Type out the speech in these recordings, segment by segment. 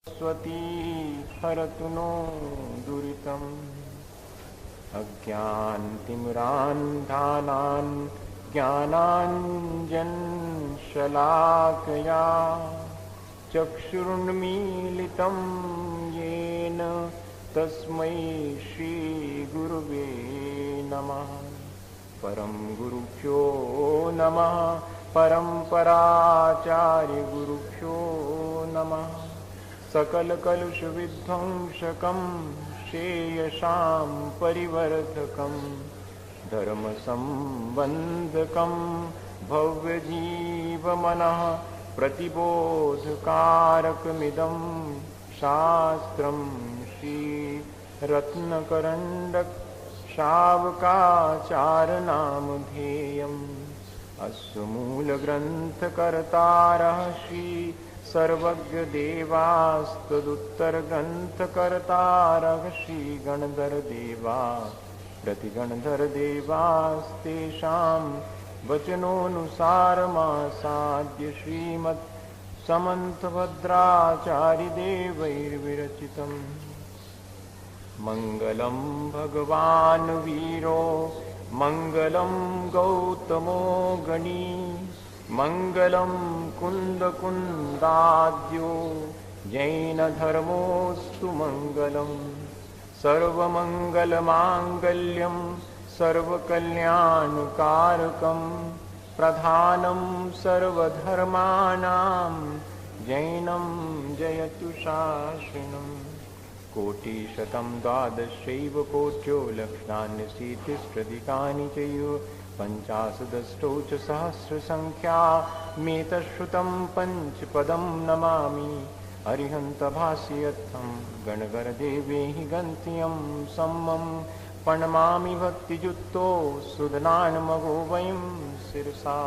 Swati हरतु no दुरितम् अज्ञानतिमिरान्धानान् ज्ञानाञ्जनशलाकया चक्षुरुन्मीलितं येन तस्मै श्रीगुरुवे नमः। परम गुरुभ्यो नमः। परम्पराचार्यगुरुभ्यो नमः। सकलकलुषविध्वंसकं श्रेयसां परिवर्धकं धर्मसंबन्धकं भव्यजीवमनः प्रतिबोधकारकमिदं शास्त्रं श्रीरत्नकरण्डक शावकाचारनामधेयम् अस्य मूलग्रन्थकर्तारः श्री सर्वज्ञदेवास्तदुत्तरग्रन्थकर्तारः श्रीगणधरदेवा प्रतिगणधरदेवास्तेषां वचनोऽनुसारमासाद्य श्रीमत् समन्तभद्राचार्यदेवैर्विरचितम्। मङ्गलं भगवान् वीरो मङ्गलं गौतमो गणी मङ्गलं कुन्दकुन्दाद्यो जैनधर्मोऽस्तु मङ्गलं सर्वमङ्गलमाङ्गल्यं सर्वकल्याणकारकं प्रधानं सर्वधर्माणां जैनं जयतु शासनम्। कोटिशतं द्वादशैव कोट्यो लक्षान्यशीतिस्रधिकानि चैव पञ्चाशदष्टौ च सहस्रसङ्ख्या मेतश्रुतं पञ्चपदं नमामि। अरिहन्तभाष्यर्थं गणगरदेवेहि गन्त्यं सम्मं प्रणमामि भक्तियुक्तो सुदनान्मगो वयं शिरसा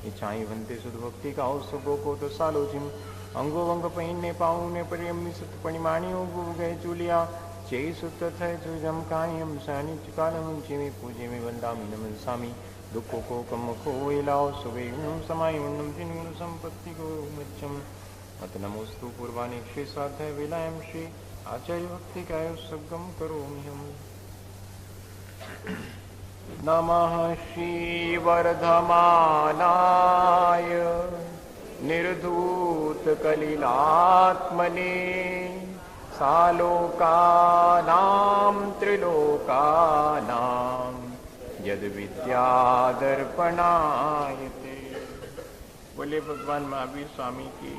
इच्छाई वन्ते सुधभक्तिकाओ सुगोको तो सालोचिम अंगो वंग पहिने पाऊने परियम्मि सुत परिमाणियों गो गए चुलिया चे सुत थे सुजम कायम सानि चुकालम चिमे पूजे में वंदामि नमस्सामि दुखो को कम को इलाओ सुवे उन्नम समाय उन्नम जिनुन संपत्ति को मच्चम अत नमोस्तु पूर्वाणि श्री साध्य विलायम श्री आचार्य भक्ति काय सगम करोमि हम। नमः श्री वर्धमानाय निर्धूत कलिलात्मने सालोकानां त्रिलोकानां यद विद्यादर्पणायते। बोले भगवान महावीर स्वामी की।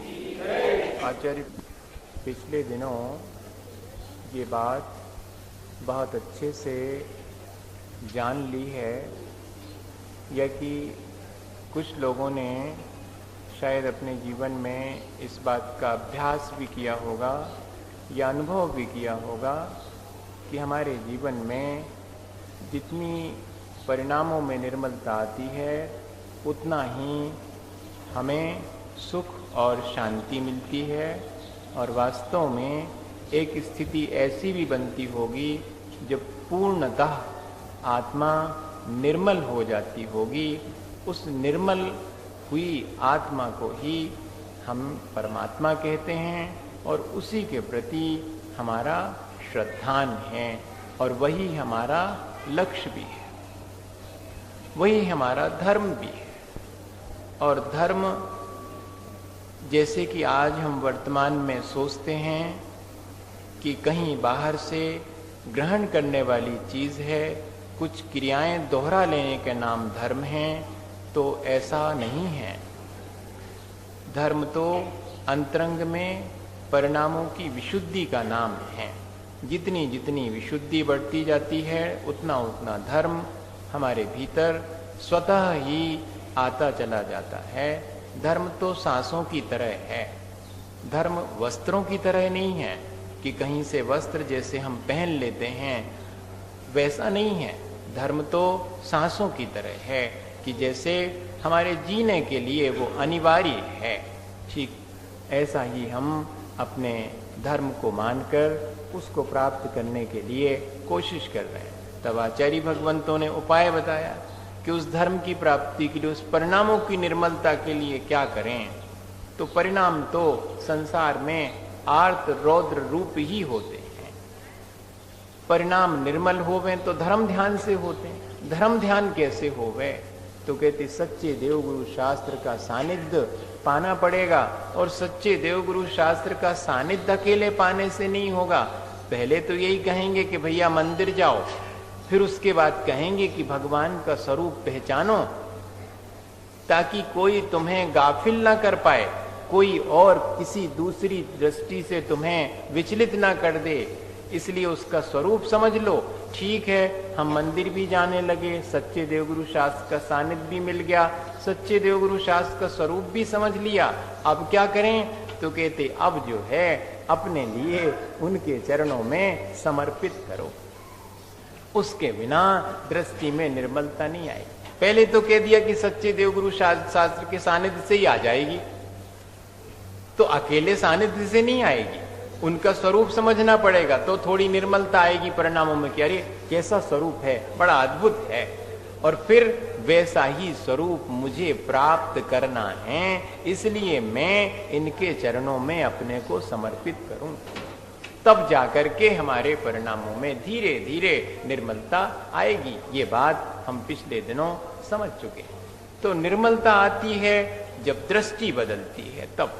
आचार्य पिछले दिनों ये बात बहुत अच्छे से जान ली है या कि कुछ लोगों ने शायद अपने जीवन में इस बात का अभ्यास भी किया होगा या अनुभव भी किया होगा कि हमारे जीवन में जितनी परिणामों में निर्मलता आती है उतना ही हमें सुख और शांति मिलती है और वास्तव में एक स्थिति ऐसी भी बनती होगी जब पूर्णतः आत्मा निर्मल हो जाती होगी। उस निर्मल हुई आत्मा को ही हम परमात्मा कहते हैं और उसी के प्रति हमारा श्रद्धान है और वही हमारा लक्ष्य भी है, वही हमारा धर्म भी है। और धर्म जैसे कि आज हम वर्तमान में सोचते हैं कि कहीं बाहर से ग्रहण करने वाली चीज़ है, कुछ क्रियाएं दोहरा लेने के नाम धर्म हैं, तो ऐसा नहीं है। धर्म तो अंतरंग में परिणामों की विशुद्धि का नाम है। जितनी जितनी विशुद्धि बढ़ती जाती है उतना उतना धर्म हमारे भीतर स्वतः ही आता चला जाता है। धर्म तो सांसों की तरह है, धर्म वस्त्रों की तरह नहीं है कि कहीं से वस्त्र जैसे हम पहन लेते हैं वैसा नहीं है। धर्म तो सांसों की तरह है कि जैसे हमारे जीने के लिए वो अनिवार्य है, ठीक ऐसा ही हम अपने धर्म को मानकर उसको प्राप्त करने के लिए कोशिश कर रहे हैं। तब आचार्य भगवंतों ने उपाय बताया कि उस धर्म की प्राप्ति के लिए, उस परिणामों की निर्मलता के लिए क्या करें। तो परिणाम तो संसार में आर्त रौद्र रूप ही होते हैं। परिणाम निर्मल होवे तो धर्म ध्यान से होते हैं। धर्म ध्यान कैसे होवे? तो कहते सच्चे देवगुरु शास्त्र का सानिध्य पाना पड़ेगा। और सच्चे देवगुरु शास्त्र का सानिध्य अकेले पाने से नहीं होगा। पहले तो यही कहेंगे कि भैया मंदिर जाओ, फिर उसके बाद कहेंगे कि भगवान का स्वरूप पहचानो, ताकि कोई तुम्हें गाफिल ना कर पाए, कोई और किसी दूसरी दृष्टि से तुम्हें विचलित ना कर दे। इसलिए उसका स्वरूप समझ लो। ठीक है, हम मंदिर भी जाने लगे, सच्चे देवगुरु शास्त्र का सानिध्य भी मिल गया, सच्चे देवगुरु शास्त्र का स्वरूप भी समझ लिया। अब क्या करें? तो कहते अब जो है अपने लिए उनके चरणों में समर्पित करो। उसके बिना दृष्टि में निर्मलता नहीं आएगी। पहले तो कह दिया कि सच्चे देवगुरु शास्त्र के सानिध्य से ही आ जाएगी, तो अकेले सानिध्य से नहीं आएगी, उनका स्वरूप समझना पड़ेगा, तो थोड़ी निर्मलता आएगी परिणामों में कि अरे कैसा स्वरूप है, बड़ा अद्भुत है। और फिर वैसा ही स्वरूप मुझे प्राप्त करना है, इसलिए मैं इनके चरणों में अपने को समर्पित करूं। तब जाकर के हमारे परिणामों में धीरे धीरे निर्मलता आएगी। ये बात हम पिछले दिनों समझ चुके हैं। तो निर्मलता आती है जब दृष्टि बदलती है तब,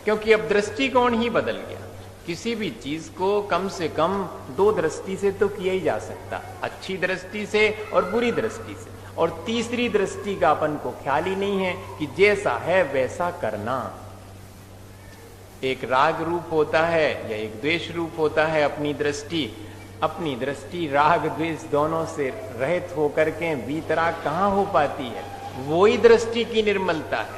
क्योंकि अब दृष्टिकोण ही बदल गया। किसी भी चीज को कम से कम दो दृष्टि से तो किया ही जा सकता, अच्छी दृष्टि से और बुरी दृष्टि से, और तीसरी दृष्टि का अपन को ख्याल ही नहीं है कि जैसा है वैसा करना। एक राग रूप होता है या एक द्वेष रूप होता है अपनी दृष्टि राग द्वेष दोनों से रहित होकर के वीतराग कहां हो पाती है? वो ही दृष्टि की निर्मलता है।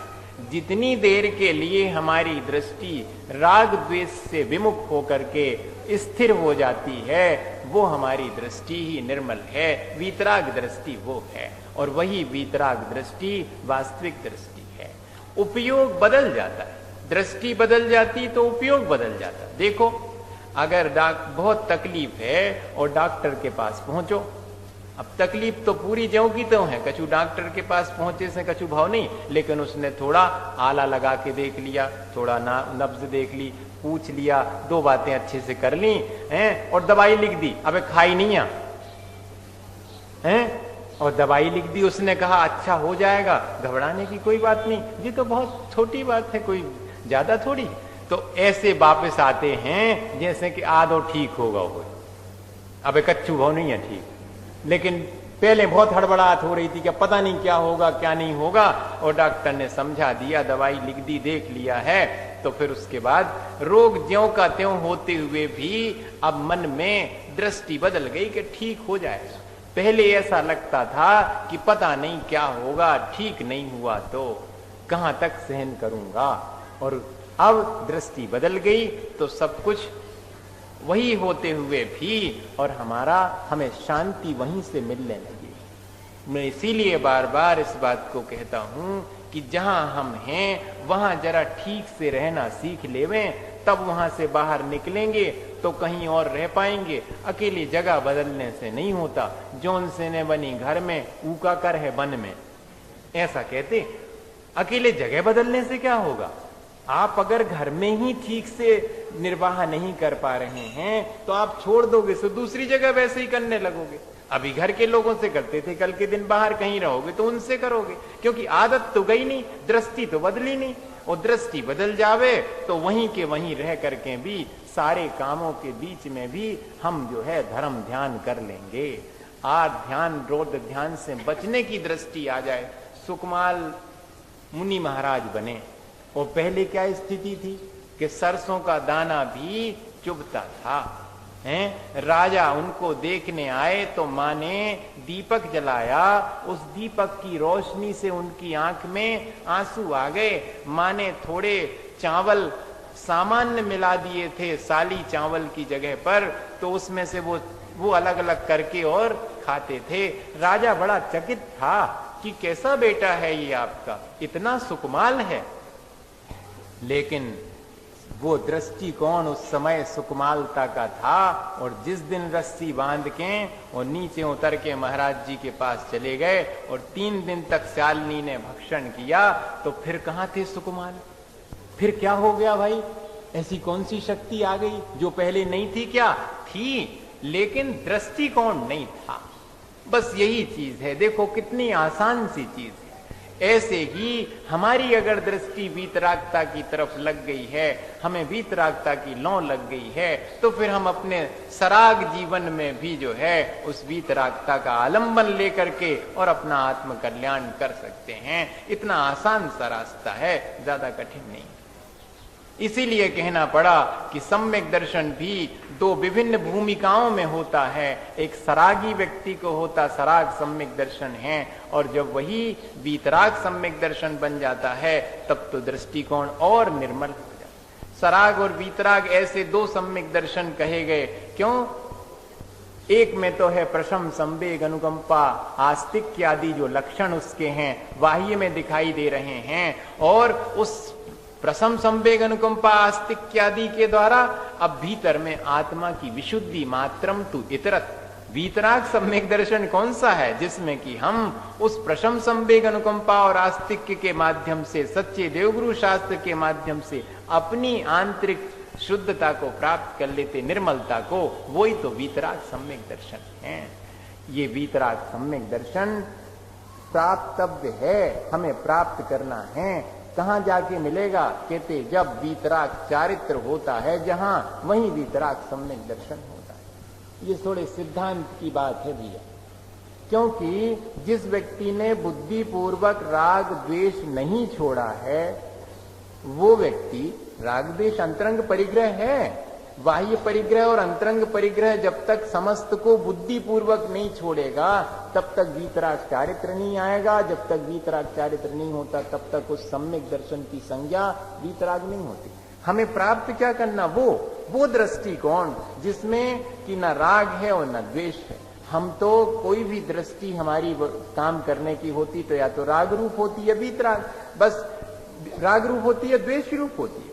जितनी देर के लिए हमारी दृष्टि राग द्वेष से विमुख होकर के स्थिर हो जाती है, वो हमारी दृष्टि ही निर्मल है, वीतराग दृष्टि वो है। और वही वीतराग दृष्टि वास्तविक दृष्टि है। उपयोग बदल जाता है, दृष्टि बदल जाती तो उपयोग बदल जाता। देखो, अगर बहुत तकलीफ है और डॉक्टर के पास पहुंचो, अब तकलीफ तो पूरी ज्यों की त्यों है, कछु डॉक्टर के पास पहुंचे से कछु भाव नहीं, लेकिन उसने थोड़ा आला लगा के देख लिया, थोड़ा नब्ज देख ली, पूछ लिया, दो बातें अच्छे से कर ली हैं और दवाई लिख दी। अबे खाई नहीं हैं और दवाई लिख दी, उसने कहा अच्छा हो जाएगा, घबराने की कोई बात नहीं, ये तो बहुत छोटी बात है, कोई ज्यादा थोड़ी। तो ऐसे वापस आते हैं जैसे कि आधो ठीक होगा वो, अबे कच्चू भाव नहीं है ठीक, लेकिन पहले बहुत हड़बड़ाहट हो रही थी कि पता नहीं क्या होगा क्या नहीं होगा, और डॉक्टर ने समझा दिया, दवाई लिख दी, देख लिया है, तो फिर उसके बाद रोग ज्यों का त्यों होते हुए भी अब मन में दृष्टि बदल गई कि ठीक हो जाएगा। पहले ऐसा लगता था कि पता नहीं क्या होगा, ठीक नहीं हुआ तो कहां तक सहन करूंगा, और अब दृष्टि बदल गई तो सब कुछ वही होते हुए भी और हमें शांति वहीं से मिलने लगी। मैं इसीलिए बार बार इस बात को कहता हूं कि जहां हम हैं वहां जरा ठीक से रहना सीख लेवें, तब वहां से बाहर निकलेंगे तो कहीं और रह पाएंगे। अकेली जगह बदलने से नहीं होता, जौन से ने बनी घर में ऊका कर है वन में, ऐसा कहते। अकेले जगह बदलने से क्या होगा? आप अगर घर में ही ठीक से निर्वाह नहीं कर पा रहे हैं तो आप छोड़ दोगे तो दूसरी जगह वैसे ही करने लगोगे। अभी घर के लोगों से करते थे, कल के दिन बाहर कहीं रहोगे तो उनसे करोगे, क्योंकि आदत तो गई नहीं, दृष्टि तो बदली नहीं। और दृष्टि बदल जावे तो वहीं के वहीं रह करके भी सारे कामों के बीच में भी हम जो है धर्म ध्यान कर लेंगे। ध्यान रौद्र ध्यान से बचने की दृष्टि आ जाए। सुकमाल मुनि महाराज बने, और पहले क्या स्थिति थी कि सरसों का दाना भी चुभता था, हैं? राजा उनको देखने आए तो माँ ने दीपक जलाया, उस दीपक की रोशनी से उनकी आंख में आंसू आ गए। माँ ने थोड़े चावल सामान्य मिला दिए थे साली चावल की जगह पर, तो उसमें से वो अलग अलग करके और खाते थे। राजा बड़ा चकित था कि कैसा बेटा है ये आपका, इतना सुकमाल है। लेकिन वो दृष्टिकोण उस समय सुकमालता का था, और जिस दिन रस्सी बांध के और नीचे उतर के महाराज जी के पास चले गए और 3 दिन तक शालिनी ने भक्षण किया, तो फिर कहां थे सुकमाल? फिर क्या हो गया भाई? ऐसी कौन सी शक्ति आ गई जो पहले नहीं थी? क्या थी, लेकिन दृष्टिकोण नहीं था। बस यही चीज है। देखो कितनी आसान सी चीज है। ऐसे ही हमारी अगर दृष्टि वीतरागता की तरफ लग गई है, हमें वीतरागता की लौ लग गई है, तो फिर हम अपने सराग जीवन में भी जो है उस वीतरागता का आलंबन लेकर के और अपना आत्म कल्याण कर सकते हैं। इतना आसान सा रास्ता है, ज्यादा कठिन नहीं। इसीलिए कहना पड़ा कि सम्यक दर्शन भी दो विभिन्न भूमिकाओं में होता है। एक सरागी व्यक्ति को होता सराग सम्यक दर्शन है, और जब वही वीतराग सम्यक दर्शन बन जाता है तब तो दृष्टिकोण और निर्मल हो जाता है। सराग और वीतराग ऐसे दो सम्यक दर्शन कहे गए। क्यों? एक में तो है प्रशम, संवेग, अनुकंपा, आस्तिक्य आदि जो लक्षण उसके हैं बाह्य में दिखाई दे रहे हैं, और उस प्रसम, संवेग, अनुकंपा, आस्तिक्य आदि के द्वारा अब भीतर में आत्मा की विशुद्धि मात्रम तु इतरत। वीतराग सम्यक दर्शन कौन सा है? जिसमें कि हम उस प्रशम, संवेग, अनुकंपा और आस्तिक्य के माध्यम से, सच्चे देवगुरु शास्त्र के माध्यम से अपनी आंतरिक शुद्धता को प्राप्त कर लेते, निर्मलता को। वही तो वीतराग सम्यक दर्शन है। ये वीतराग सम्यक दर्शन प्राप्तव्य है, हमें प्राप्त करना है। कहां जाके मिलेगा? कहते जब वीतराग चारित्र होता है जहां, वहीं वीतराग सम्यक दर्शन होता है। ये थोड़े सिद्धांत की बात है भैया, क्योंकि जिस व्यक्ति ने बुद्धि पूर्वक राग द्वेष नहीं छोड़ा है, वो व्यक्ति, राग द्वेष अंतरंग परिग्रह है, बाह्य परिग्रह और अंतरंग परिग्रह जब तक समस्त को बुद्धि पूर्वक नहीं छोड़ेगा तब तक वीतराग चारित्र नहीं आएगा। जब तक वीतराग चारित्र नहीं होता तब तक उस सम्यक दर्शन की संज्ञा वीतराग नहीं होती। हमें प्राप्त क्या करना? वो दृष्टिकोण जिसमें कि न राग है और न द्वेष है। हम तो कोई भी दृष्टि हमारी काम करने की होती तो या तो राग रूप होती है वीतराग, बस राग रूप होती है, द्वेष रूप होती है।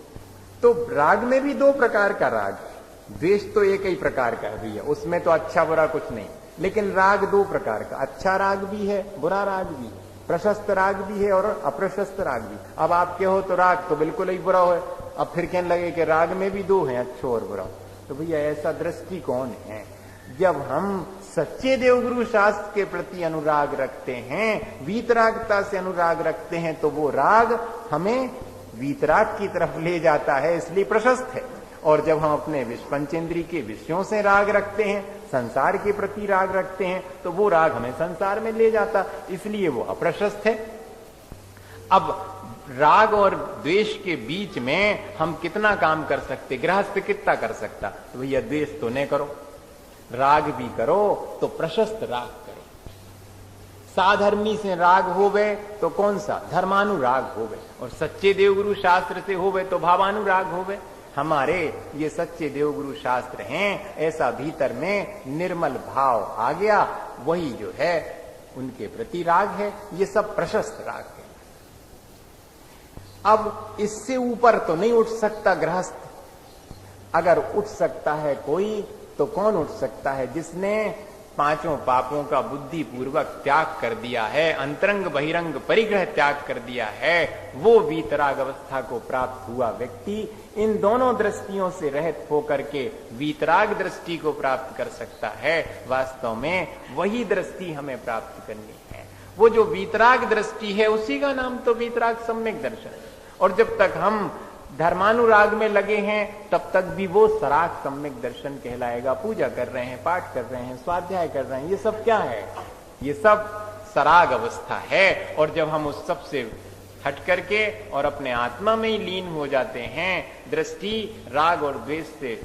तो राग में भी दो प्रकार का राग है, द्वेष तो एक ही प्रकार का है भैया, उसमें तो अच्छा बुरा कुछ नहीं। लेकिन राग दो प्रकार का, अच्छा राग भी है, बुरा राग भी है, प्रशस्त राग भी है और अप्रशस्त राग भी। अब आप कहो तो राग तो बिल्कुल ही बुरा हो, अब फिर कहने लगे कि राग में भी दो हैं, अच्छो और बुरा। तो भैया ऐसा दृष्टिकोण है। जब हम सच्चे देवगुरु शास्त्र के प्रति अनुराग रखते हैं, वीतरागता से अनुराग रखते हैं, तो वो राग हमें वीतराग की तरफ ले जाता है, इसलिए प्रशस्त है। और जब हम अपने पंचेंद्रिय के विषयों से राग रखते हैं, संसार के प्रति राग रखते हैं, तो वो राग हमें संसार में ले जाता, इसलिए वो अप्रशस्त है। अब राग और द्वेष के बीच में हम कितना काम कर सकते? गृहस्थ कितना कर सकता? तो भैया द्वेष तो नहीं करो, राग भी करो तो प्रशस्त राग करो। साधर्मी से राग होवे तो कौन सा? धर्मानुराग होवे, और सच्चे देवगुरु शास्त्र से होवे तो भावानुराग होवे। हमारे ये सच्चे देवगुरु शास्त्र हैं, ऐसा भीतर में निर्मल भाव आ गया, वही जो है उनके प्रति राग है। ये सब प्रशस्त राग है। अब इससे ऊपर तो नहीं उठ सकता गृहस्थ। अगर उठ सकता है कोई तो कौन उठ सकता है? जिसने पांचों पापों का बुद्धि पूर्वक त्याग कर दिया है, अंतरंग बहिरंग परिग्रह त्याग कर दिया है, वो वीतराग अवस्था को प्राप्त हुआ व्यक्ति इन दोनों दृष्टियों से रहित होकर के वीतराग दृष्टि को प्राप्त कर सकता है। वास्तव में वही दृष्टि हमें प्राप्त करनी है। वो जो वीतराग दृष्टि है उसी का नाम तो वीतराग सम्यक दर्शन है। और जब तक हम धर्मानुराग में लगे हैं तब तक भी वो सराग सम्यक दर्शन कहलाएगा। पूजा कर रहे हैं, पाठ कर रहे हैं, स्वाध्याय कर रहे हैं, ये सब क्या है? ये सब सराग अवस्था है। और जब हम उस सब से हट करके और अपने आत्मा में ही लीन हो जाते हैं, दृष्टि राग और द्वेष से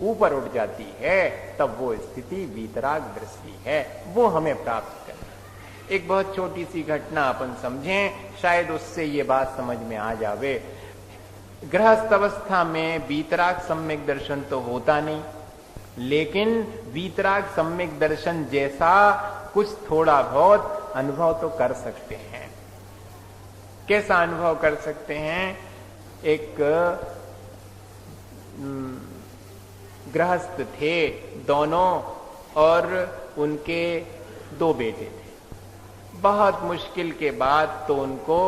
ऊपर उठ जाती है, तब वो स्थिति वीतराग दृष्टि है। वो हमें प्राप्त करना। एक बहुत छोटी सी घटना अपन समझें, शायद उससे ये बात समझ में आ जावे। गृहस्थ अवस्था में वीतराग सम्यक दर्शन तो होता नहीं, लेकिन वीतराग सम्यक दर्शन जैसा कुछ थोड़ा बहुत अनुभव तो कर सकते हैं। कैसा अनुभव कर सकते हैं? एक गृहस्थ थे दोनों, और उनके दो बेटे थे। बहुत मुश्किल के बाद तो उनको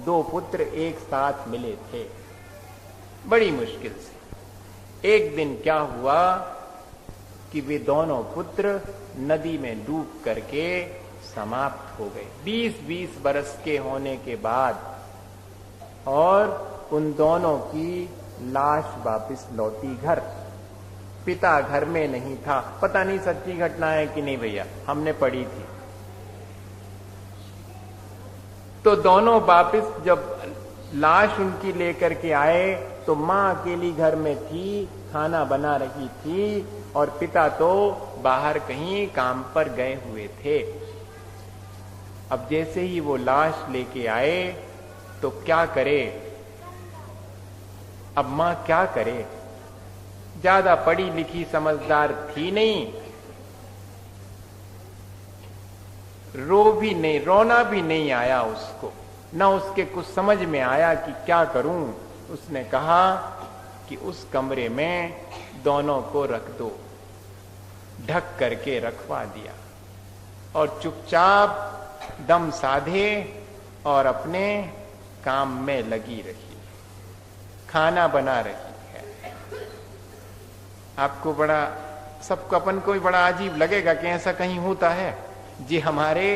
दो पुत्र एक साथ मिले थे, बड़ी मुश्किल से। एक दिन क्या हुआ कि वे दोनों पुत्र नदी में डूब करके समाप्त हो गए 20-20 बरस के होने के बाद, और उन दोनों की लाश वापस लौटी घर। पिता घर में नहीं था। पता नहीं सच्ची घटना है कि नहीं भैया, हमने पढ़ी थी। तो दोनों वापस जब लाश उनकी लेकर के आए तो मां अकेली घर में थी, खाना बना रही थी, और पिता तो बाहर कहीं काम पर गए हुए थे। अब जैसे ही वो लाश लेके आए तो क्या करे, अब मां क्या करे, ज्यादा पढ़ी लिखी समझदार थी नहीं, रोना भी नहीं आया उसको, ना उसके कुछ समझ में आया कि क्या करूं। उसने कहा कि उस कमरे में दोनों को रख दो, ढक करके रखवा दिया, और चुपचाप दम साधे और अपने काम में लगी रही, खाना बना रही है। आपको बड़ा, सबको अपन को भी बड़ा अजीब लगेगा कि ऐसा कहीं होता है जी। हमारे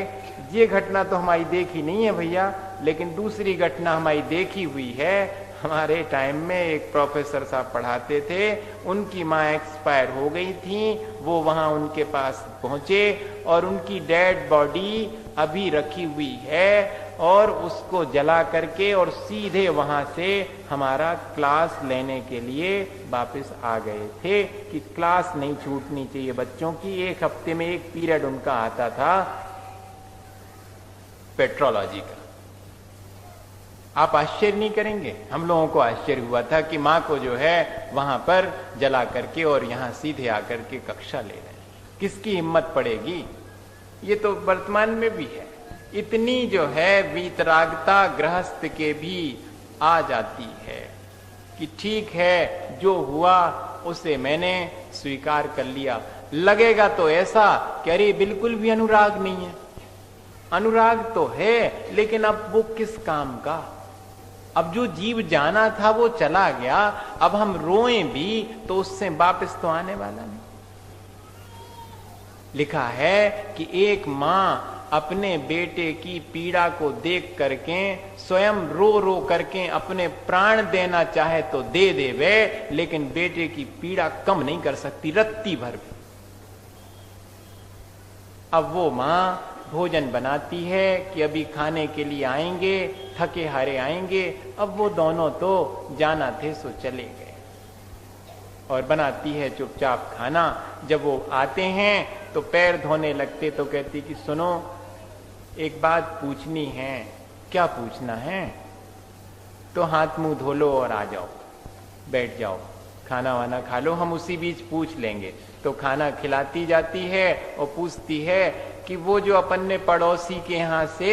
ये घटना तो हमारी देखी नहीं है भैया, लेकिन दूसरी घटना हमारी देखी हुई है। हमारे टाइम में एक प्रोफेसर साहब पढ़ाते थे, उनकी माँ एक्सपायर हो गई थी, वो वहां उनके पास पहुंचे और उनकी डेड बॉडी अभी रखी हुई है, और उसको जला करके और सीधे वहां से हमारा क्लास लेने के लिए वापस आ गए थे कि क्लास नहीं छूटनी चाहिए बच्चों की। एक हफ्ते में एक पीरियड उनका आता था पेट्रोलॉजी का। आप आश्चर्य नहीं करेंगे, हम लोगों को आश्चर्य हुआ था कि माँ को जो है वहां पर जला करके और यहां सीधे आकर के कक्षा ले रहे हैं। किसकी हिम्मत पड़ेगी? ये तो वर्तमान में भी है। इतनी जो है वीतरागता गृहस्थ के भी आ जाती है कि ठीक है, जो हुआ उसे मैंने स्वीकार कर लिया। लगेगा तो ऐसा कि अरे बिल्कुल भी अनुराग नहीं है। अनुराग तो है, लेकिन अब वो किस काम का? अब जो जीव जाना था वो चला गया, अब हम रोएं भी तो उससे वापस तो आने वाला नहीं। लिखा है कि एक मां अपने बेटे की पीड़ा को देख करके स्वयं रो रो करके अपने प्राण देना चाहे तो दे देवे, लेकिन बेटे की पीड़ा कम नहीं कर सकती रत्ती भर भी। अब वो मां भोजन बनाती है कि अभी खाने के लिए आएंगे, थके हारे आएंगे। अब वो दोनों तो जाना थे सो चले गए, और बनाती है चुपचाप खाना। जब वो आते हैं तो पैर धोने लगते तो कहती कि सुनो, एक बात पूछनी है। क्या पूछना है? तो हाथ मुंह धो लो और आ जाओ, बैठ जाओ, खाना वाना खा लो, हम उसी बीच पूछ लेंगे। तो खाना खिलाती जाती है और पूछती है कि वो जो अपन ने पड़ोसी के यहाँ से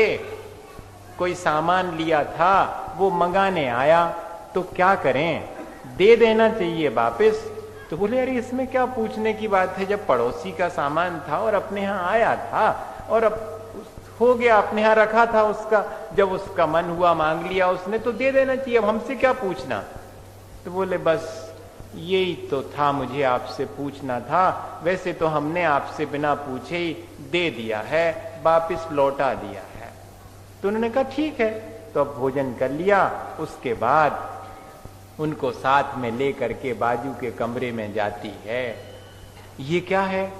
कोई सामान लिया था वो मंगाने आया, तो क्या करें? दे देना चाहिए वापस? तो बोले अरे इसमें क्या पूछने की बात है, जब पड़ोसी का सामान था और अपने यहाँ आया था और अब हो गया, अपने यहाँ रखा था उसका, जब उसका मन हुआ मांग लिया उसने, तो दे देना चाहिए, अब हमसे क्या पूछना। तो बोले बस यही तो था, मुझे आपसे पूछना था। वैसे तो हमने आपसे बिना पूछे ही दे दिया है, वापस लौटा दिया है। तो उन्होंने कहा ठीक है। तो अब भोजन कर लिया, उसके बाद उनको साथ में लेकर के बाजू के कमरे में जाती है। ये क्या है?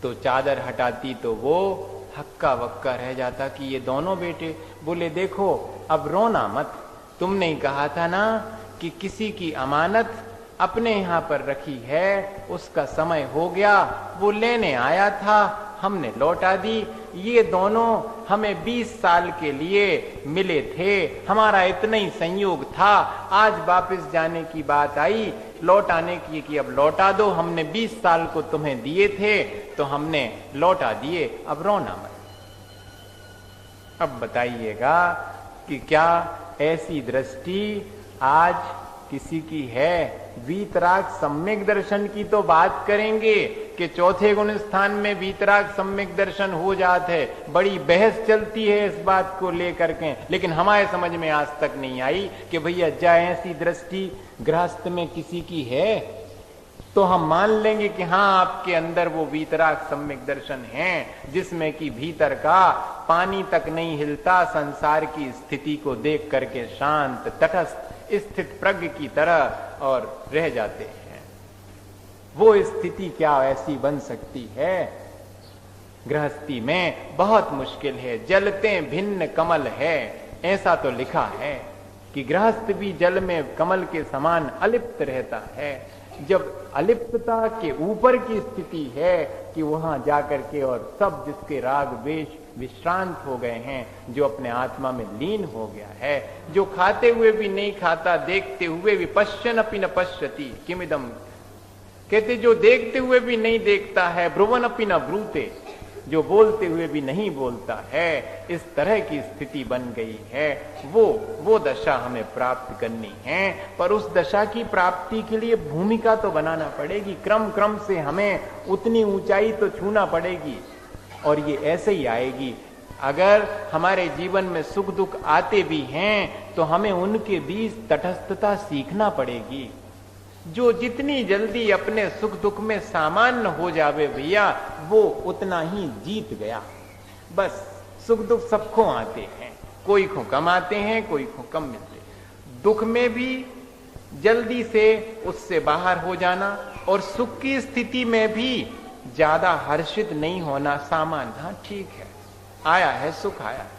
तो चादर हटाती तो वो हक्का वक्का रह जाता कि ये दोनों बेटे। बोले देखो अब रोना मत, तुमने ही कहा था ना कि किसी की अमानत अपने यहां पर रखी है, उसका समय हो गया, वो लेने आया था, हमने लौटा दी। ये दोनों हमें 20 साल के लिए मिले थे, हमारा इतना ही संयोग था, आज वापस जाने की बात आई, लौटाने की कि अब लौटा दो, हमने 20 साल को तुम्हें दिए थे तो हमने लौटा दिए, अब रोना मत। अब बताइएगा कि क्या ऐसी दृष्टि आज किसी की है। वीतराग सम्यक दर्शन की तो बात करेंगे कि चौथे गुण स्थान में वीतराग सम्यक दर्शन हो जाता है। बड़ी बहस चलती है इस बात को लेकर के, लेकिन हमारे समझ में आज तक नहीं आई कि भैया जाए ऐसी दृष्टि गृहस्थ में किसी की है तो हम मान लेंगे कि हाँ आपके अंदर वो वीतराग सम्यक दर्शन है, जिसमें कि भीतर का पानी तक नहीं हिलता, संसार की स्थिति को देख करके शांत तटस्थ स्थित प्रज्ञ की तरह और रह जाते हैं। वो स्थिति क्या ऐसी बन सकती है? गृहस्थी में बहुत मुश्किल है। जलते भिन्न कमल है, ऐसा तो लिखा है कि गृहस्थ भी जल में कमल के समान अलिप्त रहता है। जब अलिप्तता के ऊपर की स्थिति है कि वहां जाकर के और सब जिसके राग द्वेष विश्रांत हो गए हैं, जो अपने आत्मा में लीन हो गया है, जो खाते हुए भी नहीं खाता, देखते हुए भी पश्यन अपि न पश्यति किमिदम, कहते जो देखते हुए भी नहीं देखता है, ब्रुवन अपि न ब्रूते, जो बोलते हुए भी नहीं बोलता है, इस तरह की स्थिति बन गई है। वो दशा हमें प्राप्त करनी है, पर उस दशा की प्राप्ति के लिए भूमिका तो बनाना पड़ेगी। क्रम क्रम से हमें उतनी ऊंचाई तो छूना पड़ेगी, और ये ऐसे ही आएगी। अगर हमारे जीवन में सुख दुख आते भी हैं तो हमें उनके बीच तटस्थता सीखना पड़ेगी। जो जितनी जल्दी अपने सुख दुख में सामान्य हो जावे भैया, वो उतना ही जीत गया। बस सुख दुख सबको आते हैं, कोई को कम आते हैं, कोई को कम मिलते हैं। दुख में भी जल्दी से उससे बाहर हो जाना, और सुख की स्थिति में भी ज्यादा हर्षित नहीं होना सामान्य। हाँ ठीक है, आया है सुख, आया है,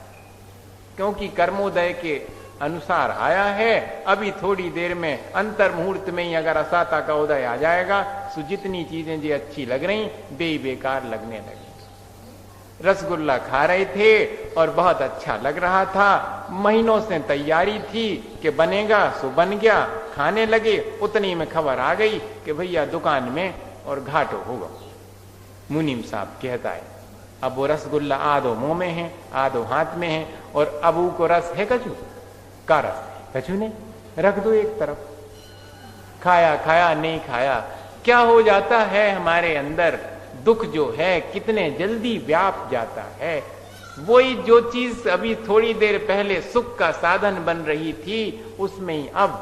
क्योंकि कर्मोदय के अनुसार आया है। अभी थोड़ी देर में अंतर मुहूर्त में ही अगर असाता का उदय आ जाएगा तो जितनी चीजें जो अच्छी लग रही बेकार लगने लगी। रसगुल्ला खा रहे थे और बहुत अच्छा लग रहा था, महीनों से तैयारी थी कि बनेगा, सो बन गया, खाने लगे, उतनी में खबर आ गई कि भैया दुकान में और घाटो होगा। मुनीम साहब कहता है अब वो रसगुल्ला आधो मुंह में है, आधो हाथ में है, और अब को रस है कछु का रस, कछु नहीं, रख दो एक तरफ। खाया खाया नहीं खाया, क्या हो जाता है हमारे अंदर? दुख जो है कितने जल्दी व्याप जाता है। वही जो चीज अभी थोड़ी देर पहले सुख का साधन बन रही थी, उसमें ही अब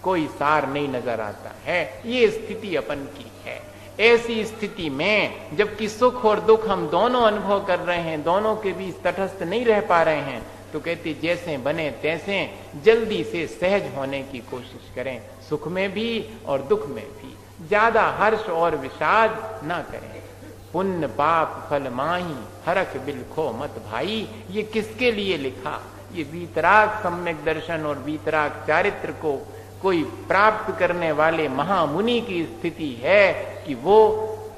कोई सार नहीं नजर आता है। ये स्थिति अपन की है। ऐसी स्थिति में जबकि सुख और दुख हम दोनों अनुभव कर रहे हैं, दोनों के बीच तटस्थ नहीं रह पा रहे हैं, तो कहती जैसे बने तैसे जल्दी से सहज होने की कोशिश करें, सुख में भी और दुख में भी। ज्यादा हर्ष और विषाद ना करें। पुण्य पाप फल माही हरख बिलखो मत भाई, ये किसके लिए लिखा? ये वीतराग सम्यक दर्शन और वीतराग चारित्र को कोई प्राप्त करने वाले महामुनि की स्थिति है कि वो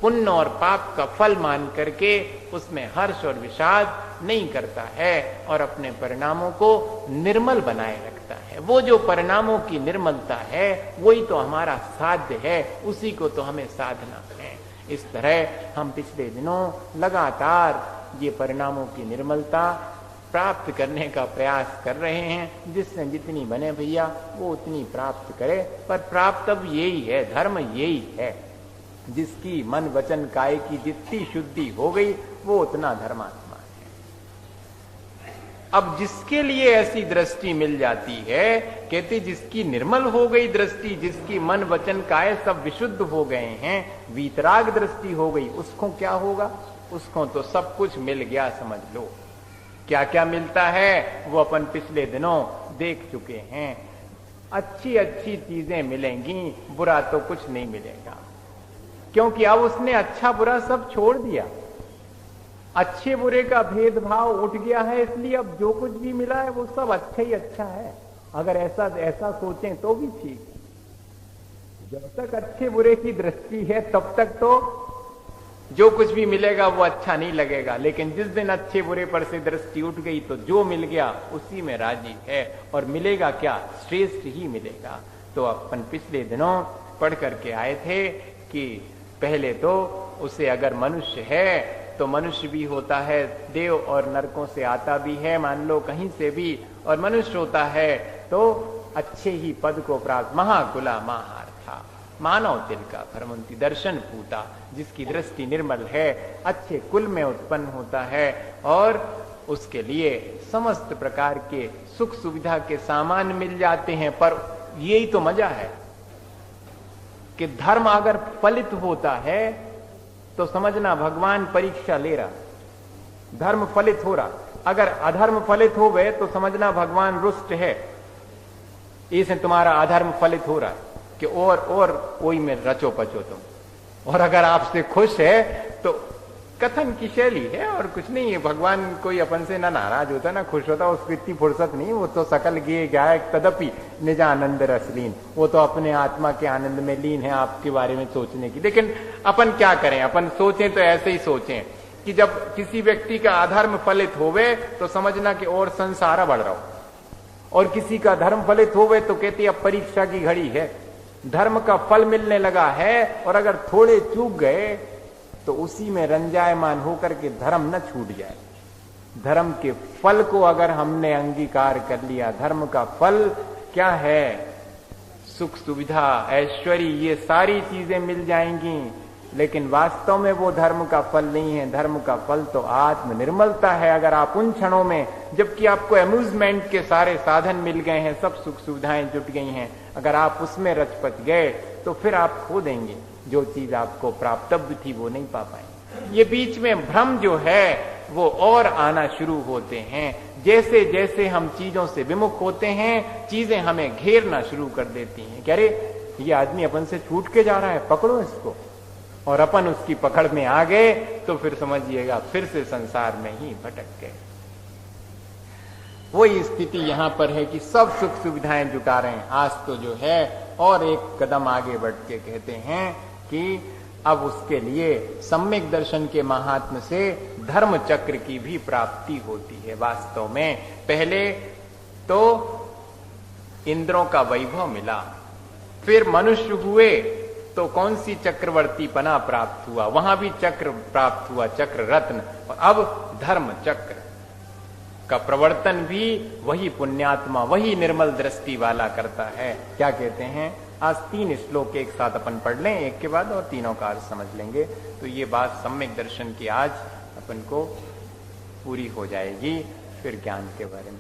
पुण्य और पाप का फल मान करके उसमें हर्ष और विषाद नहीं करता है और अपने परिणामों को निर्मल बनाए रखता है। वो जो परिणामों की निर्मलता है वही तो हमारा साध्य है, उसी को तो हमें साधना है। इस तरह हम पिछले दिनों लगातार ये परिणामों की निर्मलता प्राप्त करने का प्रयास कर रहे हैं। जिससे जितनी बने भैया वो उतनी प्राप्त करे, पर प्राप्त अब यही है, धर्म यही है। जिसकी मन वचन काय की जितनी शुद्धि हो गई वो उतना धर्मात्मा है। अब जिसके लिए ऐसी दृष्टि मिल जाती है, कहते जिसकी निर्मल हो गई दृष्टि, जिसकी मन वचन काय सब विशुद्ध हो गए हैं, वीतराग दृष्टि हो गई, उसको क्या होगा? उसको तो सब कुछ मिल गया समझ लो। क्या क्या मिलता है वो अपन पिछले दिनों देख चुके हैं। अच्छी अच्छी चीजें मिलेंगी, बुरा तो कुछ नहीं मिलेगा, क्योंकि अब उसने अच्छा बुरा सब छोड़ दिया। अच्छे बुरे का भेदभाव उठ गया है, इसलिए अब जो कुछ भी मिला है वो सब अच्छा ही अच्छा है। अगर ऐसा सोचें तो भी ठीक है। जब तक अच्छे बुरे की दृष्टि है तब तक तो जो कुछ भी मिलेगा वो अच्छा नहीं लगेगा, लेकिन जिस दिन अच्छे बुरे पर से दृष्टि उठ गई तो जो मिल गया उसी में राजी है, और मिलेगा क्या? श्रेष्ठ ही मिलेगा। तो अपन पिछले दिनों पढ़ करके आए थे कि पहले तो उसे अगर मनुष्य है तो मनुष्य भी होता है, देव और नरकों से आता भी है, मान लो कहीं से भी, और मनुष्य होता है तो अच्छे ही पद को प्राप्त। महाकुला महार्था मानव तिलका भ्रमंती दर्शन पूता, जिसकी दृष्टि निर्मल है, अच्छे कुल में उत्पन्न होता है और उसके लिए समस्त प्रकार के सुख सुविधा के सामान मिल जाते हैं। पर यही तो मजा है कि धर्म अगर फलित होता है तो समझना भगवान परीक्षा ले रहा, धर्म फलित हो रहा। अगर अधर्म फलित हो गए तो समझना भगवान रुष्ट है, इसे तुम्हारा अधर्म फलित हो रहा कि और ओई में रचो पचो तुम। और अगर आपसे खुश है तो कथन की शैली है और कुछ नहीं है। भगवान कोई अपन से ना नाराज होता ना खुश होता, उसको इतनी फुर्सत नहीं। वो तो सकल गे गायक तदपि निज आनंद रसलीन, वो तो अपने आत्मा के आनंद में लीन है आपके बारे में सोचने की। लेकिन अपन क्या करें, अपन सोचें तो ऐसे ही सोचें कि जब किसी व्यक्ति का अधर्म फलित होवे तो समझना कि और संसार बढ़ रहा हो, और किसी का धर्म फलित होवे तो कहते अब परीक्षा की घड़ी है, धर्म का फल मिलने लगा है। और अगर थोड़े चूक गए तो उसी में रंजायमान होकर के धर्म न छूट जाए। धर्म के फल को अगर हमने अंगीकार कर लिया, धर्म का फल क्या है, सुख सुविधा ऐश्वर्य ये सारी चीजें मिल जाएंगी, लेकिन वास्तव में वो धर्म का फल नहीं है। धर्म का फल तो आत्म निर्मलता है। अगर आप उन क्षणों में, जबकि आपको अम्यूजमेंट के सारे साधन मिल गए हैं, सब सुख सुविधाएं जुट गई हैं, अगर आप उसमें रचपच गए तो फिर आप खो देंगे। जो चीज आपको प्राप्तव्य थी वो नहीं पा पाएंगे। ये बीच में भ्रम जो है वो और आना शुरू होते हैं। जैसे जैसे हम चीजों से विमुख होते हैं, चीजें हमें घेरना शुरू कर देती हैं कि अरे ये आदमी अपन से छूट के जा रहा है, पकड़ो इसको। और अपन उसकी पकड़ में आ गए तो फिर समझिएगा फिर से संसार में ही भटक गए। वही स्थिति यहां पर है कि सब सुख सुविधाएं जुटा रहे हैं। आज तो जो है और एक कदम आगे बढ़ के कहते हैं कि अब उसके लिए सम्यक दर्शन के महात्म से धर्म चक्र की भी प्राप्ति होती है। वास्तव में पहले तो इंद्रों का वैभव मिला, फिर मनुष्य हुए तो कौन सी चक्रवर्ती पना प्राप्त हुआ, वहां भी चक्र प्राप्त हुआ, चक्र रत्न। और अब धर्म चक्र का प्रवर्तन भी वही पुण्यात्मा, वही निर्मल दृष्टि वाला करता है। क्या कहते हैं, आज 3 श्लोक एक साथ अपन पढ़ लें, एक के बाद और तीनों का अर्थ समझ लेंगे तो ये बात सम्यक दर्शन की आज अपन को पूरी हो जाएगी। फिर ज्ञान के बारे में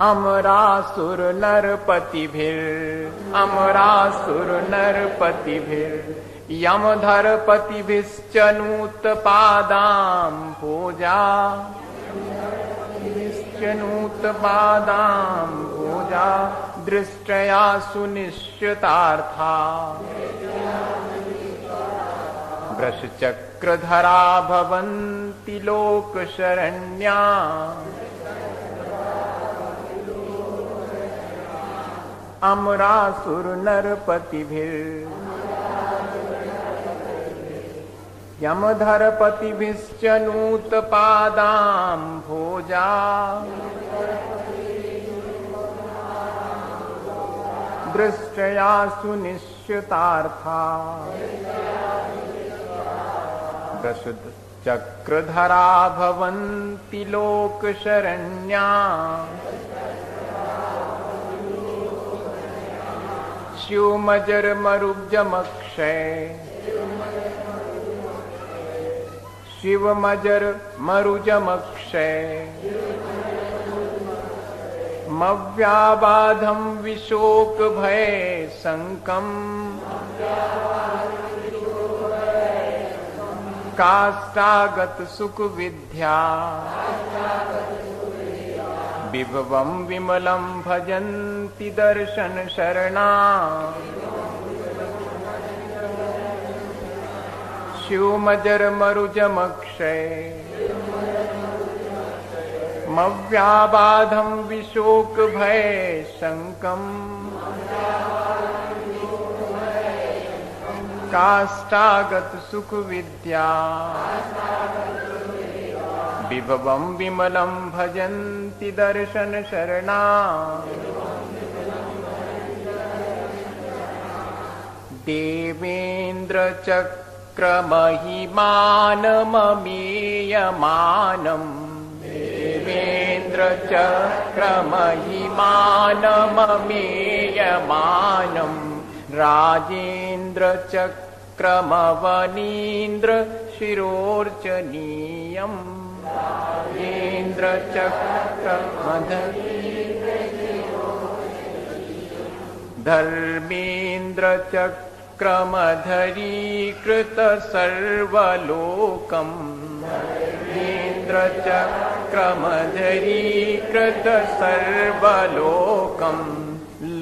अमरासुर नरपतिभिर, अमरासुर नरपतिभिर यमधरपतिभिश्चनूत पादाम भोजा, नूत पादाम भोजा दृष्टया सुनिश्चितार्था वृष चक्रधरा भवन्ति लोक शरण्या अमरासुर नरपतिभिर यमधरपतिभिश्चनूत पादाम भोजा दृष्टया सुनिश्चितार्था प्रसुद चक्रधरा भवन्ति लोक शरण्या शिवमजर मरुजमक्षय, शिवमजर मरुजमक्षय मव्याबाधम विशोक भय संकम काष्ठागत सुख विद्या विभवम विमलम भजन्ति दर्शन शरणा शिवमजर मरुजमक्षय मव्याबाधम विशोक भय संकम काष्ठागत सुख विद्या विभवम विमलम भजन्ति दर्शन शरणा देवेन्द्र चक्र महिमानममीयमानम् देवेन्द्र धर्मेन्द्रचक्रमहिमानममेयमानम् राजेन्द्रचक्रमवनीन्द्र शिरोर्चनीयम् धर्मेन्द्रचक्रमधरीकृत सर्वलोकम् धर्मेन्द्रचक्रमधरीकृत सर्वलोकम्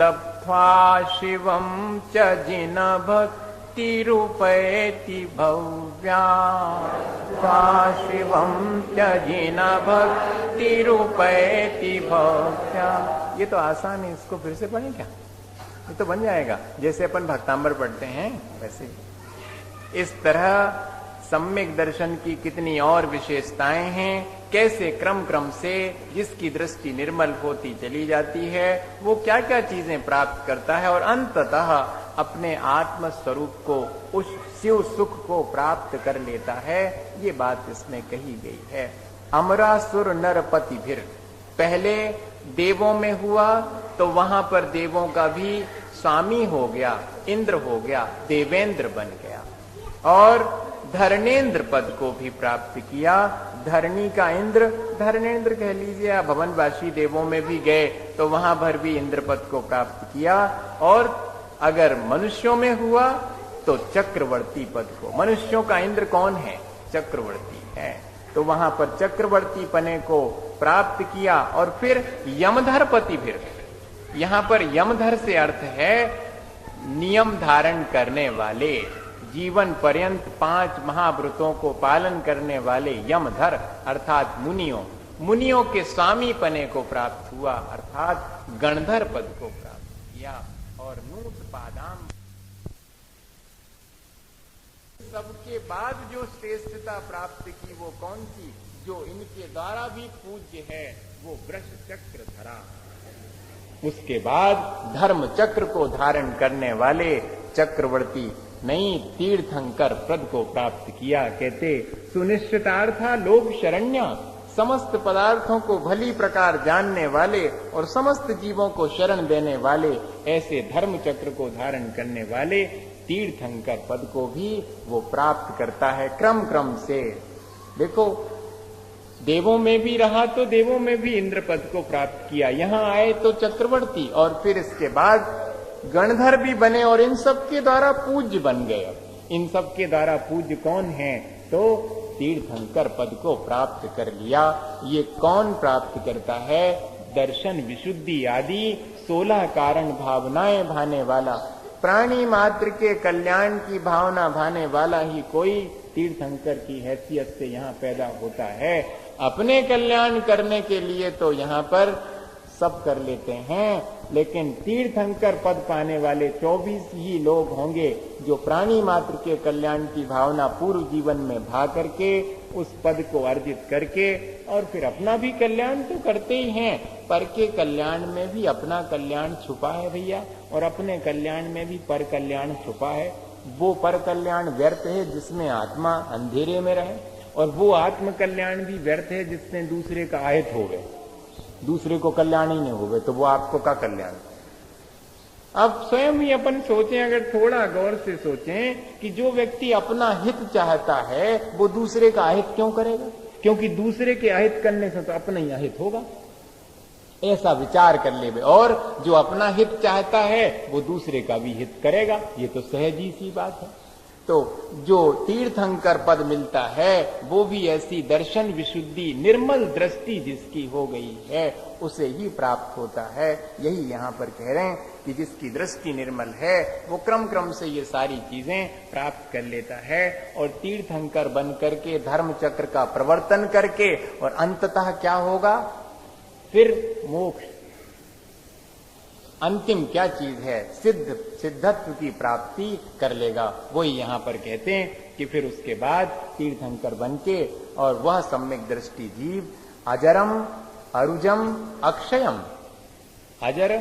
लब्ध्वा शिवं च जिनभक्तिरुपैति भव्या शिवं च जिनभक्तिरुपैति भव्या। ये तो आसान है, इसको फिर से पढ़ें क्या? ये तो बन जाएगा, जैसे अपन भक्तांबर पढ़ते हैं वैसे। इस तरह सम्यक दर्शन की कितनी और विशेषताएं हैं, कैसे क्रम क्रम से जिसकी दृष्टि निर्मल होती चली जाती है वो क्या क्या चीजें प्राप्त करता है और अंततः अपने आत्म स्वरूप को, उस शिव सुख को प्राप्त कर लेता है। ये बात इसमें कही गई है। अमरासुर नरपति भीर, पहले देवों में हुआ तो वहां पर देवों का भी स्वामी हो गया, इंद्र हो गया, देवेंद्र बन गया और धरणेन्द्र पद को भी प्राप्त किया। धरणी का इंद्र, धरणेन्द्र कह लीजिए, या भवनवासी देवों में भी गए तो वहां भर भी इंद्र पद को प्राप्त किया। और अगर मनुष्यों में हुआ तो चक्रवर्ती पद को, मनुष्यों का इंद्र कौन है? चक्रवर्ती है, तो वहां पर चक्रवर्ती पने को प्राप्त किया। और फिर यमधर पति भीर, यहां पर यमधर से अर्थ है नियम धारण करने वाले, जीवन पर्यंत 5 महाव्रतों को पालन करने वाले यमधर अर्थात मुनियों के स्वामी पने को प्राप्त हुआ, अर्थात गणधर पद को प्राप्त किया। और नूत पादाम, सबके बाद जो श्रेष्ठता प्राप्त की वो कौन सी? जो इनके द्वारा भी पूज्य है, वो वृष चक्र धरा। उसके बाद धर्म चक्र को धारण करने वाले चक्रवर्ती नहीं तीर्थंकर पद को प्राप्त किया। कहते सुनिश्चितार्था लोक शरण्य, समस्त पदार्थों को भली प्रकार जानने वाले और समस्त जीवों को शरण देने वाले, ऐसे धर्म चक्र को धारण करने वाले तीर्थंकर पद को भी वो प्राप्त करता है क्रम क्रम से। देखो देवों में भी रहा तो देवों में भी इंद्र पद को प्राप्त किया, यहां आए तो चक्रवर्ती, और फिर इसके बाद गणधर भी बने और इन सब के द्वारा पूज्य बन गए। इन सब के द्वारा पूज्य कौन है? तो तीर्थंकर पद को प्राप्त कर लिया। ये कौन प्राप्त करता है? दर्शन विशुद्धि आदि 16 कारण भावनाएं भाने वाला, प्राणी मात्र के कल्याण की भावना भाने वाला ही कोई तीर्थंकर की हैसियत से यहाँ पैदा होता है। अपने कल्याण करने के लिए तो यहाँ पर सब कर लेते हैं, लेकिन तीर्थंकर पद पाने वाले 24 ही लोग होंगे जो प्राणी मात्र के कल्याण की भावना पूर्व जीवन में भा करके उस पद को अर्जित करके और फिर अपना भी कल्याण तो करते ही हैं, पर के कल्याण में भी अपना कल्याण छुपा है भैया, और अपने कल्याण में भी पर कल्याण छुपा है। वो पर कल्याण व्यर्थ है जिसमें आत्मा अंधेरे में रहे, और वो आत्म कल्याण भी व्यर्थ है जिसने दूसरे का आहित हो गए, दूसरे को कल्याण ही नहीं हो गए, तो वो आपको का कल्याण। अब स्वयं ही अपन सोचें, अगर थोड़ा गौर से सोचें कि जो व्यक्ति अपना हित चाहता है वो दूसरे का अहित क्यों करेगा? क्योंकि दूसरे के अहित करने से तो अपना ही अहित होगा, ऐसा विचार कर ले। और जो अपना हित चाहता है वो दूसरे का भी हित करेगा, ये तो सहज ही सी बात है। तो जो तीर्थंकर पद मिलता है वो भी ऐसी दर्शन विशुद्धि निर्मल दृष्टि जिसकी हो गई है उसे ही प्राप्त होता है। यही यहाँ पर कह रहे हैं कि जिसकी दृष्टि निर्मल है वो क्रम क्रम से ये सारी चीजें प्राप्त कर लेता है, और तीर्थंकर बन करके धर्म चक्र का प्रवर्तन करके, और अंततः क्या होगा? फिर मोक्ष। अंतिम क्या चीज है? सिद्धत्व की प्राप्ति कर लेगा। वही यहाँ पर कहते हैं कि फिर उसके बाद तीर्थंकर बनके और वह सम्यक दृष्टि जीव अजरम अरुजम अक्षयम, अजर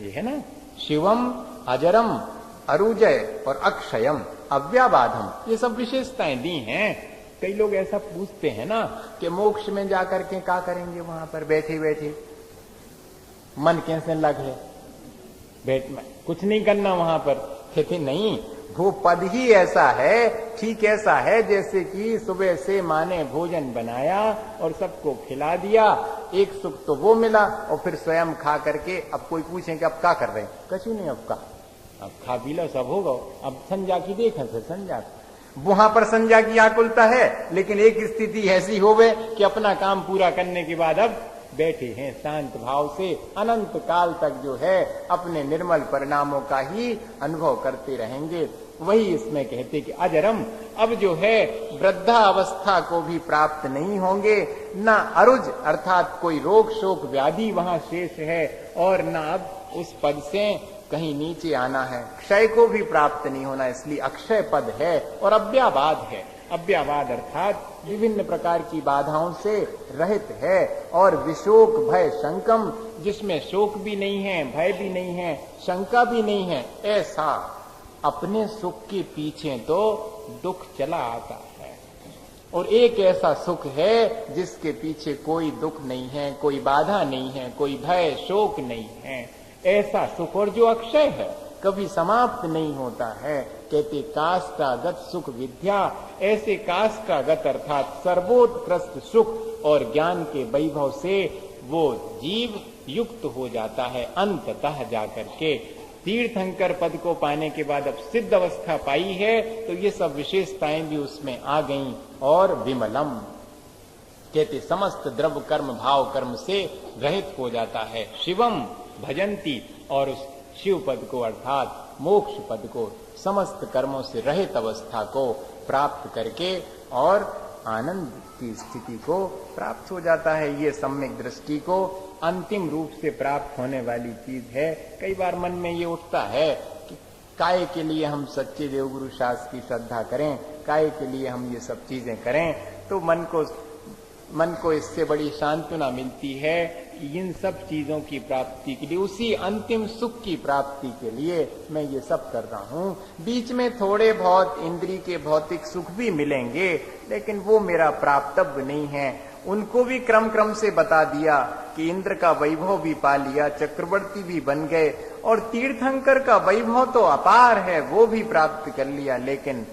ये है ना, शिवम अजरम अरुजय और अक्षयम अव्याबाधम, ये सब विशेषताएं दी हैं। कई लोग ऐसा पूछते हैं ना कि मोक्ष में जाकर के क्या करेंगे, वहां पर बैठे बैठे मन कैसे लगे, बैठ में कुछ नहीं करना वहां पर। कहते नहीं, वो पद ही ऐसा है, ठीक ऐसा है जैसे कि सुबह से माँ ने भोजन बनाया और सबको खिला दिया, एक सुख तो वो मिला और फिर स्वयं खा करके अब कोई पूछे कि अब क्या कर रहे हैं, कछु नहीं, अब खा पी लो, सब होगा, अब संजा की देखें से संजा, वहां पर संजा की आकुलता है, लेकिन एक स्थिति ऐसी होवे कि अपना काम पूरा करने के बाद अब बैठे हैं शांत भाव से, अनंत काल तक जो है अपने निर्मल परिणामों का ही अनुभव करते रहेंगे। वही इसमें कहते कि अजरम, अब जो है वृद्धा अवस्था को भी प्राप्त नहीं होंगे, ना अरुज अर्थात कोई रोग शोक व्याधि वहां शेष है, और ना अब उस पद से कहीं नीचे आना है, क्षय को भी प्राप्त नहीं होना, इसलिए अक्षय पद है और अव्याबाद है। अव्याबाद अर्थात विभिन्न प्रकार की बाधाओं से रहित है, और विशोक भय शंकम, जिसमें शोक भी नहीं है, भय भी नहीं है, शंका भी नहीं है, ऐसा अपने सुख के पीछे तो दुख चला आता है, और एक ऐसा सुख है जिसके पीछे कोई दुख नहीं है, कोई बाधा नहीं है, कोई भय शोक नहीं है, ऐसा सुख, और जो अक्षय है, कभी समाप्त नहीं होता है। कहते काष्ठागत सुख विद्या, ऐसे काष्ठागत अर्थात सर्वोत्कृष्ट सुख और ज्ञान के वैभव से वो जीव युक्त हो जाता है अंततः जाकर के। तीर्थंकर पद को पाने के बाद अब सिद्ध अवस्था पाई है, तो ये सब विशेषताएं भी उसमें आ गईं। और विमलम कहते समस्त द्रव्य कर्म भाव कर्म से रहित हो जाता है। शिवम भजंती, और उस शिव पद को अर्थात मोक्ष पद को, समस्त कर्मों से रहित अवस्था को प्राप्त करके और आनंद की स्थिति को प्राप्त हो जाता है। ये सम्यक दृष्टि को अंतिम रूप से प्राप्त होने वाली चीज है। कई बार मन में ये उठता है कि काय के लिए हम सच्चे देवगुरु शास्त्र की श्रद्धा करें, काय के लिए हम ये सब चीजें करें, तो मन को इससे बड़ी सांत्वना मिलती है। इन सब चीजों की प्राप्ति के लिए, उसी अंतिम सुख की प्राप्ति के लिए मैं ये सब कर रहा हूं। बीच में थोड़े बहुत इंद्रिय के भौतिक सुख भी मिलेंगे, लेकिन वो मेरा प्राप्तव्य नहीं है। उनको भी क्रम क्रम से बता दिया कि इंद्र का वैभव भी पा लिया, चक्रवर्ती भी बन गए, और तीर्थंकर का वैभव तो अपार है, वो भी प्राप्त कर लिया, लेकिन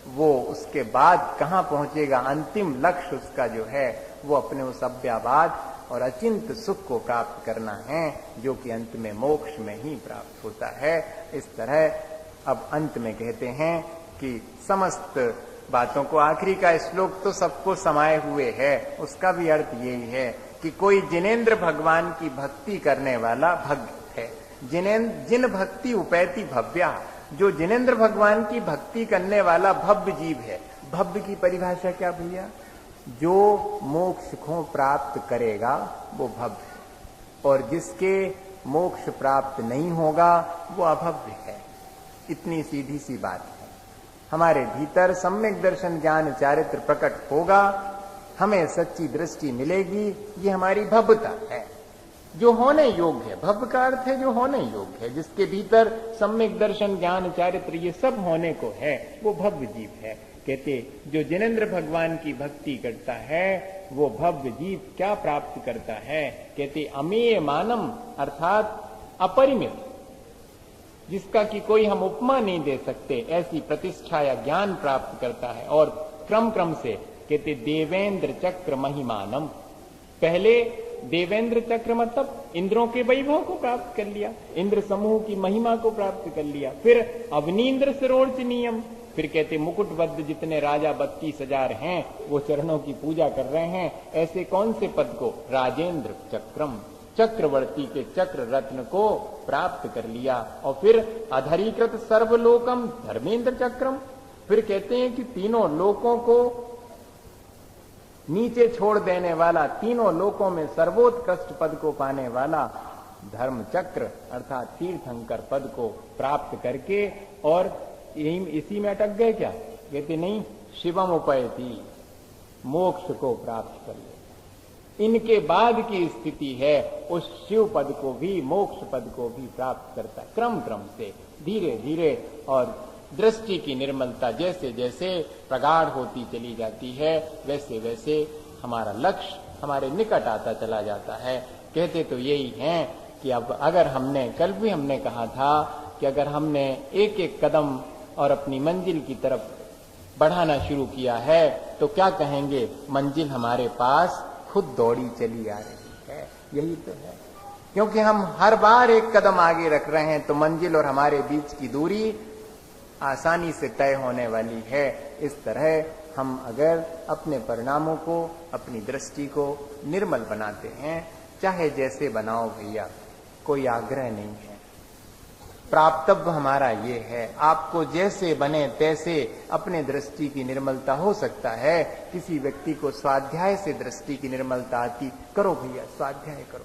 वो उसके बाद कहाँ पहुंचेगा, अंतिम लक्ष्य उसका जो है वो अपने उस अव्याबाद और अचिंत सुख को प्राप्त करना है, जो कि अंत में मोक्ष में ही प्राप्त होता है। इस तरह अब अंत में कहते हैं कि समस्त बातों को, आखिरी का श्लोक तो सबको समाये हुए है, उसका भी अर्थ यही है कि कोई जिनेन्द्र भगवान की भक्ति करने वाला भक्त है। जिन भक्ति उपैति भव्या, जो जिनेन्द्र भगवान की भक्ति करने वाला भव्य जीव है। भव्य की परिभाषा क्या भैया? जो मोक्ष को प्राप्त करेगा वो भव्य है, और जिसके मोक्ष प्राप्त नहीं होगा वो अभव्य है। इतनी सीधी सी बात है। हमारे भीतर सम्यक दर्शन ज्ञान चारित्र प्रकट होगा, हमें सच्ची दृष्टि मिलेगी, ये हमारी भव्यता है जो होने योग्य है। भव्य का अर्थ है जो होने योग्य है, जिसके भीतर सम्यक दर्शन ज्ञान चारित्र ये सब होने को है, वो भव्य जीव है। कहते जो जिनेन्द्र भगवान की भक्ति करता है वो भव्य जीव क्या प्राप्त करता है? कहते अमेय मानम अर्थात अपरिमित, जिसका कि कोई हम उपमा नहीं दे सकते, ऐसी प्रतिष्ठा या ज्ञान प्राप्त करता है। और क्रम क्रम से कहते देवेंद्र चक्र महिमानम, पहले देवेंद्र चक्र मतलब इंद्रों के वैभव को प्राप्त कर लिया, इंद्र समूह की महिमा को प्राप्त कर लिया। फिर अवनीन्द्र सरोचनीयम, फिर कहते मुकुटबद्ध जितने राजा 32,000 हैं वो चरणों की पूजा कर रहे हैं, ऐसे कौन से पद को? राजेंद्र चक्रम, चक्रवर्ती के चक्र रत्न को प्राप्त कर लिया। और फिर अधरीकृत सर्वलोकम धर्मेंद्र चक्रम, फिर कहते हैं कि तीनों लोकों को नीचे छोड़ देने वाला, तीनों लोकों में सर्वोत्कृष्ट पद को पाने वाला धर्म चक्र अर्थात तीर्थंकर पद को प्राप्त करके, और इसी में अटक गए क्या? कहते नहीं, शिवम उपैति, मोक्ष को प्राप्त कर ले। इनके बाद की स्थिति है उस शिव पद को भी, मोक्ष पद को भी प्राप्त करता, क्रम क्रम से धीरे धीरे। और दृष्टि की निर्मलता जैसे जैसे प्रगाढ़ होती चली जाती है, वैसे वैसे हमारा लक्ष्य हमारे निकट आता चला जाता है। कहते तो यही हैं कि अब अगर हमने, कल भी हमने कहा था कि अगर हमने एक एक कदम और अपनी मंजिल की तरफ बढ़ाना शुरू किया है तो क्या कहेंगे, मंजिल हमारे पास खुद दौड़ी चली आ रही है। यही तो है, क्योंकि हम हर बार एक कदम आगे रख रहे हैं तो मंजिल और हमारे बीच की दूरी आसानी से तय होने वाली है। इस तरह हम अगर अपने परिणामों को, अपनी दृष्टि को निर्मल बनाते हैं, चाहे जैसे बनाओ भैया, कोई आग्रह नहीं है। प्राप्तव्य हमारा ये है, आपको जैसे बने तैसे अपने दृष्टि की निर्मलता हो सकता है। किसी व्यक्ति को स्वाध्याय से दृष्टि की निर्मलता आती, करो भैया स्वाध्याय करो,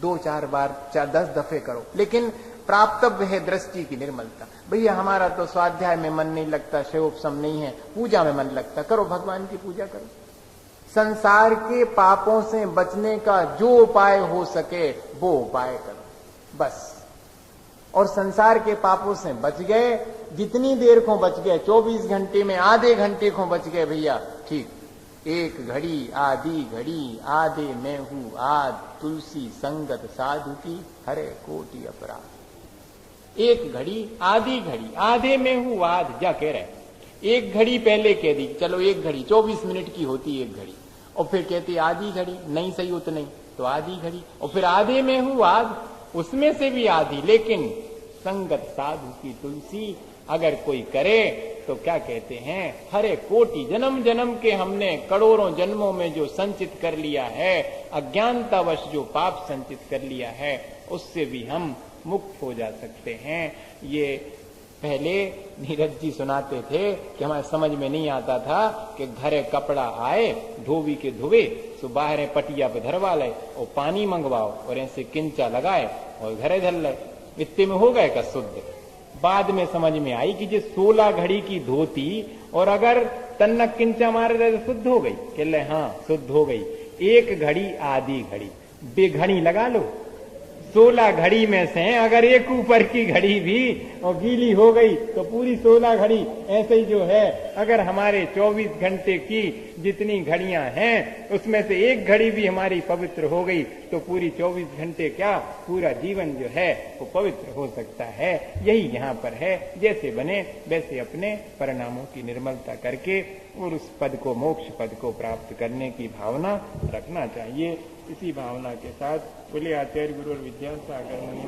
2-4 बार 10 दफे करो, लेकिन प्राप्तव्य है दृष्टि की निर्मलता। भैया हमारा तो स्वाध्याय में मन नहीं लगता, शिवोपसम नहीं है, पूजा में मन लगता, करो भगवान की पूजा करो। संसार के पापों से बचने का जो उपाय हो सके वो उपाय करो बस। और संसार के पापों से बच गए, जितनी देर को बच गए, 24 घंटे में आधे घंटे को बच गए भैया, ठीक। एक घड़ी आधी घड़ी आधे में हूँ आध, तुलसी संगत साधु की हरे कोटि अपराध। एक घड़ी आधी घड़ी आधे में हूँ आध, जा कह रहे, एक घड़ी पहले कह दी, चलो एक घड़ी 24 मिनट की होती एक घड़ी, और फिर कहती आधी घड़ी, नहीं सही उतनी तो आधी घड़ी, और फिर आधे में हूँ आध, उसमें से भी आधी। लेकिन संगत साधु की तुलसी अगर कोई करे तो क्या कहते हैं, हरे कोटि, जन्म जन्म के हमने करोड़ों जन्मों में जो संचित कर लिया है, अज्ञानतावश जो पाप संचित कर लिया है, उससे भी हम मुक्त हो जा सकते हैं। ये पहले नीरज जी सुनाते थे कि हमारे समझ में नहीं आता था कि घरे कपड़ा आए धोबी के धोवे, सो बाहर पटिया पे धरवा ले और पानी मंगवाओ और ऐसे किंचा लगाए और घरे धर ले, इतने में हो गए का शुद्ध। बाद में समझ में आई कि जो 16 घड़ी की धोती और अगर तन्नक किंचा मारे रहे तो शुद्ध हो गई, कह ले हाँ शुद्ध हो गई। एक घड़ी आधी घड़ी, बेघड़ी लगा लो, 16 घड़ी में से अगर एक ऊपर की घड़ी भी और गीली हो गई तो पूरी 16 घड़ी। ऐसे ही जो है, अगर हमारे 24 घंटे की जितनी घड़ियां हैं उसमें से एक घड़ी भी हमारी पवित्र हो गई तो पूरी 24 घंटे क्या, पूरा जीवन जो है वो पवित्र हो सकता है। यही यहाँ पर है, जैसे बने वैसे अपने परिणामों की निर्मलता करके और उस पद को, मोक्ष पद को प्राप्त करने की भावना रखना चाहिए। इसी भावना के साथ बोले आचार्य गुरु और विद्यासागर मुनि।